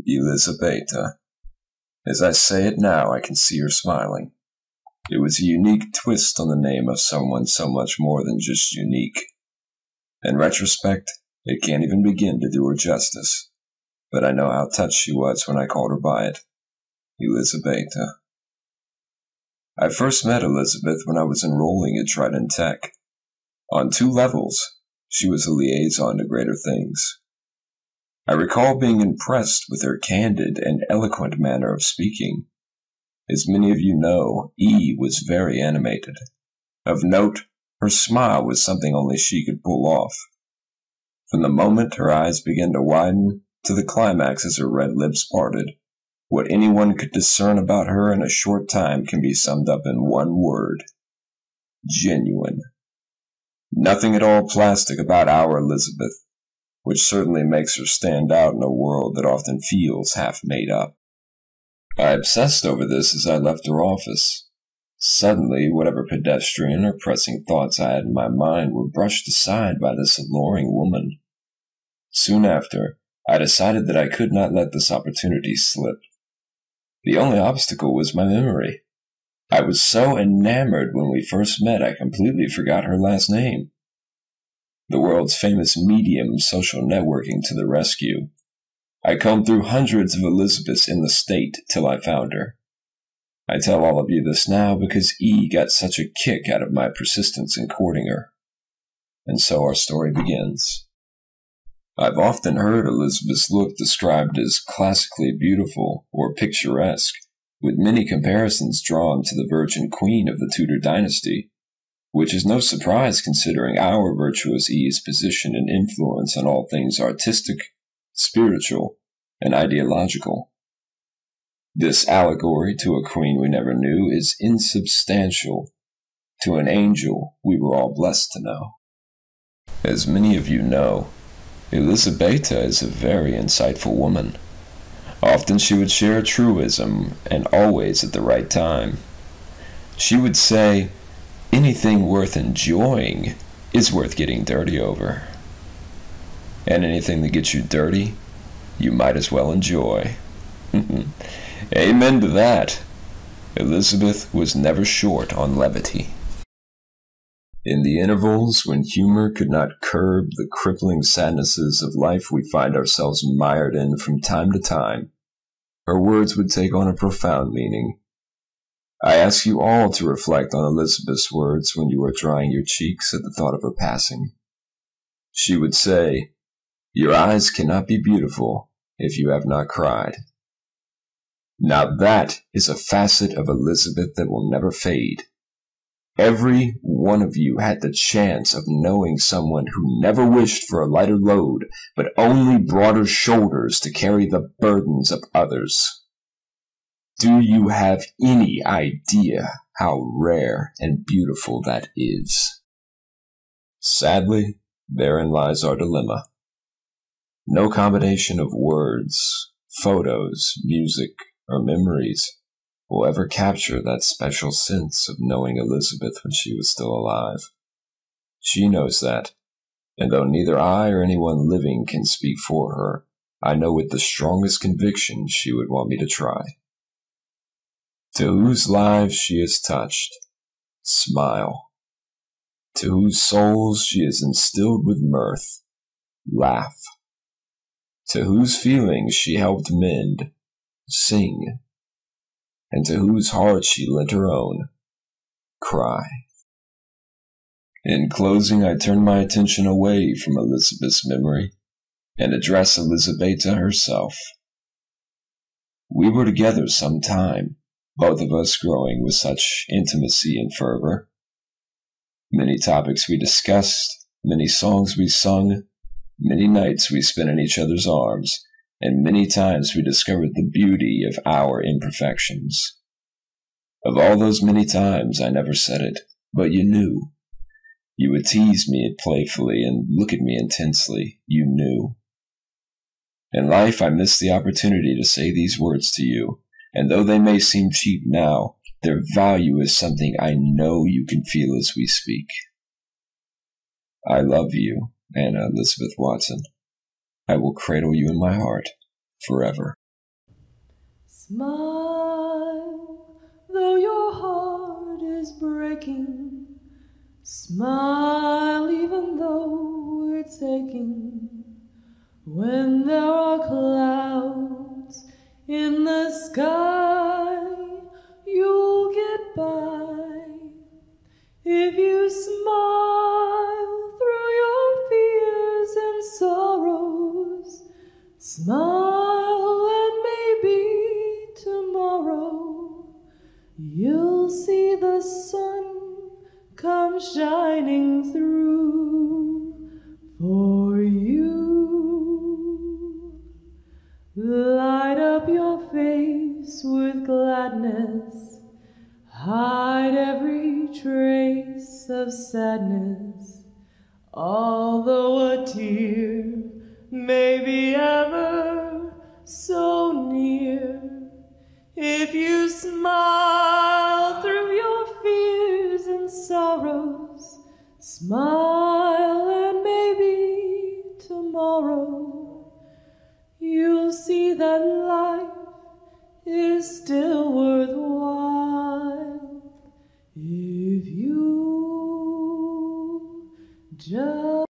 Elizabeta. As I say it now, I can see her smiling. It was a unique twist on the name of someone so much more than just unique. In retrospect, it can't even begin to do her justice, but I know how touched she was when I called her by it. Elizabeta. I first met Elizabeth when I was enrolling at Trident Tech. On 2 levels, she was a liaison to greater things. I recall being impressed with her candid and eloquent manner of speaking. As many of you know, E was very animated. Of note, her smile was something only she could pull off. From the moment her eyes began to widen to the climax as her red lips parted, what anyone could discern about her in a short time can be summed up in one word: genuine. Nothing at all plastic about our Elizabeth, which certainly makes her stand out in a world that often feels half made up. I obsessed over this as I left her office. Suddenly, whatever pedestrian or pressing thoughts I had in my mind were brushed aside by this alluring woman. Soon after, I decided that I could not let this opportunity slip. The only obstacle was my memory. I was so enamored when we first met I completely forgot her last name. The world's famous medium social networking to the rescue. I combed through hundreds of Elizabeths in the state till I found her. I tell all of you this now because E got such a kick out of my persistence in courting her. And so our story begins. I've often heard Elizabeth's look described as classically beautiful or picturesque, with many comparisons drawn to the Virgin Queen of the Tudor dynasty, which is no surprise considering our virtuous E's position and influence on all things artistic, spiritual, and ideological. This allegory to a queen we never knew is insubstantial to an angel we were all blessed to know. As many of you know, Elizabeta is a very insightful woman. Often she would share a truism, and always at the right time. She would say, anything worth enjoying is worth getting dirty over. And anything that gets you dirty, you might as well enjoy. Amen to that. Elizabeth was never short on levity. In the intervals when humor could not curb the crippling sadnesses of life we find ourselves mired in from time to time, her words would take on a profound meaning. I ask you all to reflect on Elizabeth's words when you are drying your cheeks at the thought of her passing. She would say, "Your eyes cannot be beautiful if you have not cried." Now that is a facet of Elizabeth that will never fade. Every one of you had the chance of knowing someone who never wished for a lighter load, but only broader shoulders to carry the burdens of others. Do you have any idea how rare and beautiful that is? Sadly, therein lies our dilemma. No combination of words, photos, music, or memories will ever capture that special sense of knowing Elizabeth when she was still alive. She knows that, and though neither I or anyone living can speak for her, I know with the strongest conviction she would want me to try. To whose lives she has touched, smile. To whose souls she has instilled with mirth, laugh. To whose feelings she helped mend, sing. And to whose heart she lent her own, cry. In closing, I turn my attention away from Elizabeth's memory and address Elizabeta herself. We were together some time, both of us growing with such intimacy and fervor. Many topics we discussed, many songs we sung, many nights we spent in each other's arms, and many times we discovered the beauty of our imperfections. Of all those many times, I never said it, but you knew. You would tease me playfully and look at me intensely. You knew. In life, I missed the opportunity to say these words to you, and though they may seem cheap now, their value is something I know you can feel as we speak. I love you, Anna Elizabeth Watson. I will cradle you in my heart forever. Smile, though your heart is breaking. Smile, even though it's aching. When there are clouds in the sky, you'll get by. If you smile through your fears and sorrows, smile and maybe tomorrow you'll see the sun come shining through for you. Light up your face with gladness, hide every trace of sadness, although a tear may be ever so near. If you smile through your fears and sorrows, smile and maybe tomorrow you'll see that life is still worthwhile if you just